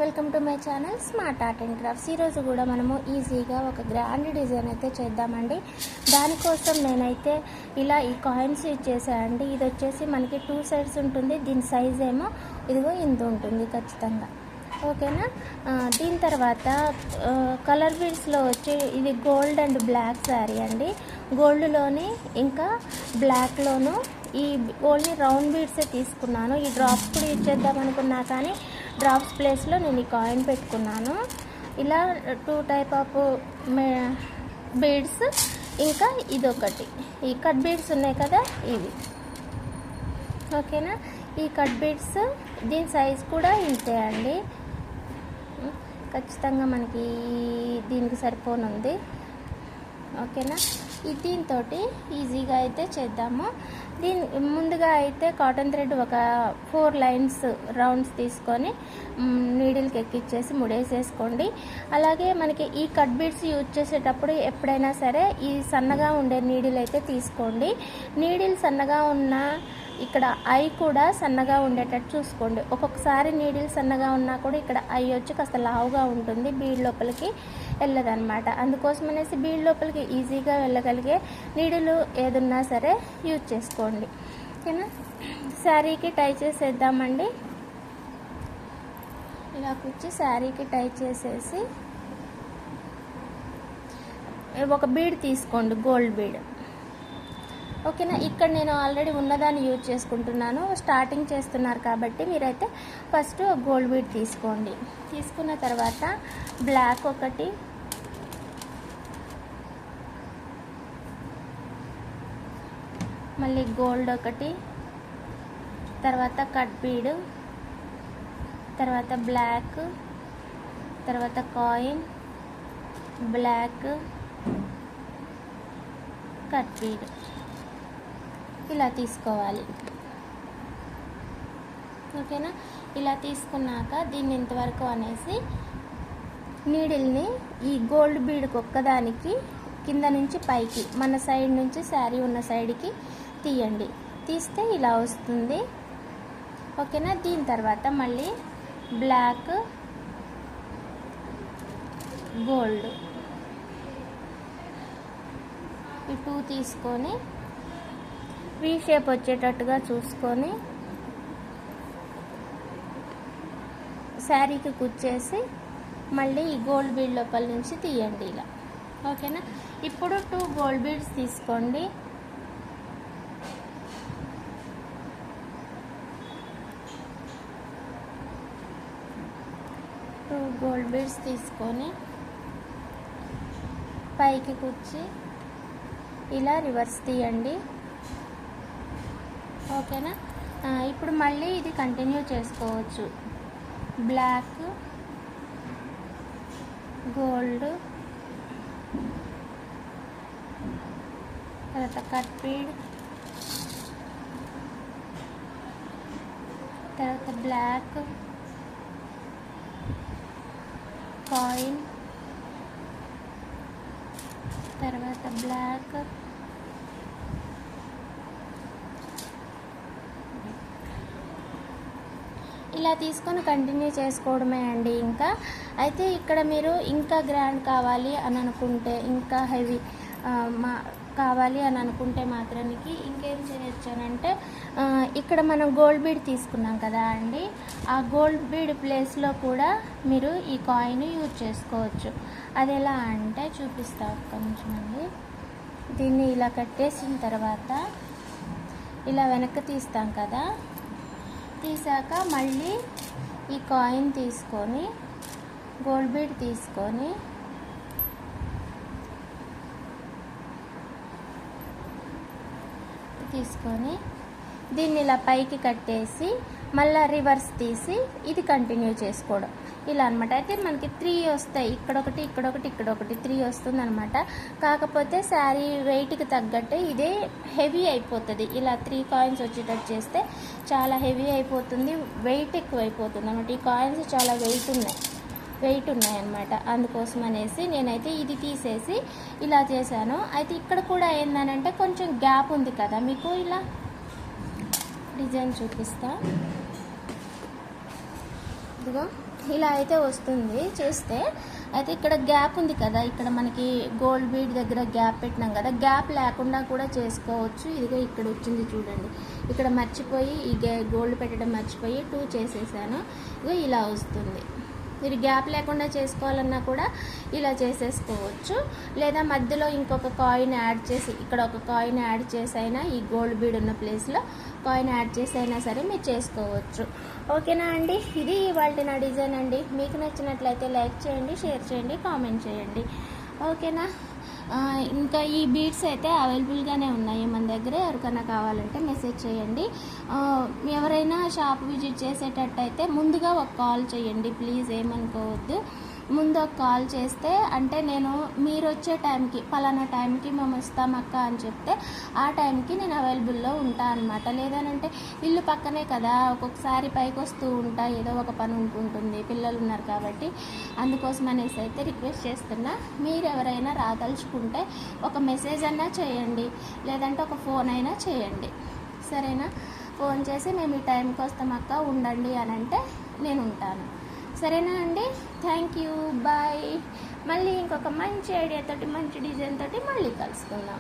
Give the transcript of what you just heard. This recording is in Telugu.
Welcome to my channel smart art and crafts. ఈరోజు కూడా మనము ఈజీగా ఒక గ్రాండ్ డిజైన్ అయితే చేద్దామండి. దానికోసం నేనైతే ఇలా ఈ కాయిన్స్ యూజ్ చేశానండి. ఇది వచ్చేసి మనకి 2 సైడ్స్ ఉంటుంది. దీని సైజ్ ఏమో ఇదిగో ఇంత ఉంటుంది ఖచ్చితంగా, ఓకేనా. దీని తర్వాత కలర్ బీడ్స్లో వచ్చి ఇది గోల్డ్ అండ్ బ్లాక్ శారీ అండి. గోల్డ్లోని ఇంకా బ్లాక్లోను ఈ ఓన్లీ రౌండ్ బీడ్సే తీసుకున్నాను. ఈ డ్రాప్స్ కూడా యూజ్ చేద్దాం అనుకున్నా, కానీ డ్రాప్స్ ప్లేస్లో నేను ఈ కాయిన్ పెట్టుకున్నాను. ఇలా 2 టైప్ ఆఫ్ బీడ్స్, ఇంకా ఇదొకటి ఈ కట్ బీడ్స్ ఉన్నాయి కదా ఇవి, ఓకేనా. ఈ కట్ బీడ్స్ దీని సైజ్ కూడా ఇంతే అండి, ఖచ్చితంగా మనకి దీనికి సరిపోనుంది, ఓకేనా. దీంతో ఈజీగా అయితే చేద్దాము. ముందుగా అయితే కాటన్ థ్రెడ్ ఒక 4 లైన్స్ రౌండ్స్ తీసుకొని నీడిల్కి ఎక్కిచ్చేసి ముడేసేసుకోండి. అలాగే మనకి ఈ కట్ బీడ్స్ యూజ్ చేసేటప్పుడు ఎప్పుడైనా సరే ఈ సన్నగా ఉండే నీడిల్ అయితే తీసుకోండి. నీడిల్ సన్నగా ఉన్న ఇక్కడ ఐ కూడా సన్నగా ఉండేటట్టు చూసుకోండి. ఒక్కొక్కసారి నీడిల్ సన్నగా ఉన్నా కూడా ఇక్కడ ఐ వచ్చి కాస్త లావుగా ఉంటుంది, బీడ్ లోపలికి వెళ్ళదన్నమాట. అందుకోసం అనేసి బీడ్ లోపలికి ఈజీగా వెళ్ళగలిగే నీడిల్ ఏదున్నా సరే యూజ్ చేసుకోండి, ఓకేనా. శారీకి టై చేసేద్దామండి. ఇలా కూర్చి శారీకి టై చేసేసి ఒక బీడ్ తీసుకోండి, గోల్డ్ బీడ్, ఓకేనా. ఇక్కడ నేను ఆల్రెడీ ఉన్నదాన్ని యూజ్ చేసుకుంటున్నాను. స్టార్టింగ్ చేస్తున్నారు కాబట్టి మీరైతే ఫస్ట్ గోల్డ్ బీడ్ తీసుకోండి. తీసుకున్న తర్వాత బ్లాక్ ఒకటి, మళ్ళీ గోల్డ్ ఒకటి, తర్వాత కట్ బీడ్, తర్వాత బ్లాక్, తర్వాత కాయిన్, బ్లాక్, కట్ బీడ్ ఇలా తీసుకోవాలి, ఓకేనా. ఇలా తీసుకున్నాక దీన్ని ఇంతవరకు అనేసి నీడిల్ని ఈ గోల్డ్ బీడ్కి ఒక్కదానికి కింద నుంచి పైకి మన సైడ్ నుంచి శారీ ఉన్న సైడ్కి తీయండి. తీస్తే ఇలా వస్తుంది, ఓకేనా. దీని తర్వాత మళ్ళీ బ్లాక్, గోల్డ్ ఈ 2 తీసుకొని వీ షేప్ వచ్చేటట్టుగా చూసుకొని శారీకి కుచ్చేసి మళ్ళీ ఈ గోల్డ్ బీడ్ లోపల నుంచి తీయండి ఇలా, ఓకేనా. ఇప్పుడు 2 గోల్డ్ బీడ్స్ తీసుకోండి. గోల్డ్ బీడ్స్ తీసుకొని పైకి కుచ్చి ఇలా రివర్స్ తీయండి, ఓకేనా. ఇప్పుడు మళ్ళీ ఇది కంటిన్యూ చేసుకోవచ్చు. బ్లాక్, గోల్డ్, తర్వాత కట్ బీడ్, తర్వాత బ్లాక్, కాయిన్, తర్వాత బ్లాక్, ఇలా తీసుకొని కంటిన్యూ చేసుకోవడమే అండి. ఇంకా అయితే ఇక్కడ మీరు ఇంకా గ్రాండ్ కావాలి అని అనుకుంటే, ఇంకా హెవీ కావాలి అని అనుకుంటే మాత్రానికి ఇంకేం చేయొచ్చానంటే, ఇక్కడ మనం గోల్డ్ బీడ్ తీసుకున్నాం కదా అండి, ఆ గోల్డ్ బీడ్ ప్లేస్లో కూడా మీరు ఈ కాయిన్ యూజ్ చేసుకోవచ్చు. అది ఎలా అంటే చూపిస్తా, ఒక్క నిమిషం అండి. దీన్ని ఇలా కట్టేసిన తర్వాత ఇలా వెనక్కి తీస్తాం కదా, తీసాక మళ్ళీ ఈ కాయిన్ తీసుకొని గోల్డ్ బీడ్ తీసుకొని దీన్ని ఇలా పైకి కట్టేసి మళ్ళీ రివర్స్ తీసి ఇది కంటిన్యూ చేసుకోవడం ఇలా అనమాట. అయితే మనకి 3 వస్తాయి, ఇక్కడొకటి, ఇక్కడొకటి, ఇక్కడొకటి 3 వస్తుంది అనమాట. కాకపోతే శారీ వెయిట్కి తగ్గట్టే ఇదే హెవీ అయిపోతుంది. ఇలా 3 కాయిన్స్ వచ్చేటట్టు చేస్తే చాలా హెవీ అయిపోతుంది, వెయిట్ ఎక్కువ అయిపోతుంది అనమాట. ఈ కాయిన్స్ చాలా వెయిట్ ఉన్నాయన్నమాట. అందుకోసం అనేసి నేనైతే ఇది తీసేసి ఇలా చేశాను. అయితే ఇక్కడ కూడా ఏందనంటే కొంచెం గ్యాప్ ఉంది కదా, మీకు ఇలా డిజైన్ చూపిస్తా. ఇదిగో ఇలా అయితే వస్తుంది చేస్తే. అయితే ఇక్కడ గ్యాప్ ఉంది కదా, ఇక్కడ మనకి గోల్డ్ బీడ్ దగ్గర గ్యాప్ పెట్టినాం కదా, గ్యాప్ లేకుండా కూడా చేసుకోవచ్చు. ఇదిగో ఇక్కడ వచ్చింది చూడండి, ఇక్కడ మర్చిపోయి ఈ గోల్డ్ పెట్టడం మర్చిపోయి 2 చేసేసాను. ఇదిగో ఇలా వస్తుంది. మీరు గ్యాప్ లేకుండా చేసుకోవాలన్నా కూడా ఇలా చేసేసుకోవచ్చు. లేదా మధ్యలో ఇంకొక కాయిన్ యాడ్ చేసి, ఇక్కడ ఒక కాయిన్ యాడ్ చేసి అయినా, ఈ గోల్డ్ బీడ్ ఉన్న ప్లేస్లో కాయిన్ యాడ్ చేసి అయినా సరే మీరు చేసుకోవచ్చు. ఓకేనా అండి, ఇది ఇవాళ నా డిజైన్ అండి. మీకు నచ్చినట్లయితే లైక్ చేయండి, షేర్ చేయండి, కామెంట్ చేయండి. ఓకేనా. ఇంకా ఈ బీడ్స్ అయితే అవైలబుల్గానే ఉన్నాయి మన దగ్గర. ఎవరికైనా కావాలంటే మెసేజ్ చేయండి. ఎవరైనా షాప్ విజిట్ చేసేటట్టయితే ముందుగా ఒక కాల్ చేయండి ప్లీజ్, ఏమనుకోవద్దు. ముందు ఒక కాల్ చేస్తే, అంటే నేను మీరు వచ్చే టైంకి పలానా టైంకి మేము వస్తాం అక్క అని చెప్తే ఆ టైంకి నేను అవైలబుల్లో ఉంటా అనమాట. లేదనంటే ఇల్లు పక్కనే కదా, ఒక్కొక్కసారి పైకి వస్తూ ఉంటా, ఏదో ఒక పని ఉంటుంటుంది, పిల్లలు ఉన్నారు కాబట్టి. అందుకోసం అనేసి అయితే రిక్వెస్ట్ చేస్తున్నా. మీరు ఎవరైనా రాదలుచుకుంటే ఒక మెసేజ్ అన్నా చేయండి, లేదంటే ఒక ఫోన్ అయినా చేయండి, సరేనా. ఫోన్ చేసి మేము ఈ టైంకి వస్తాం అక్క ఉండండి అని అంటే నేను ఉంటాను, సరేనా అండి. Thank you, bye. మళ్ళీ ఇంకొక మంచి ఐడియాతోటి, మంచి డిజైన్ తోటి మళ్ళీ కలుసుకుందాం.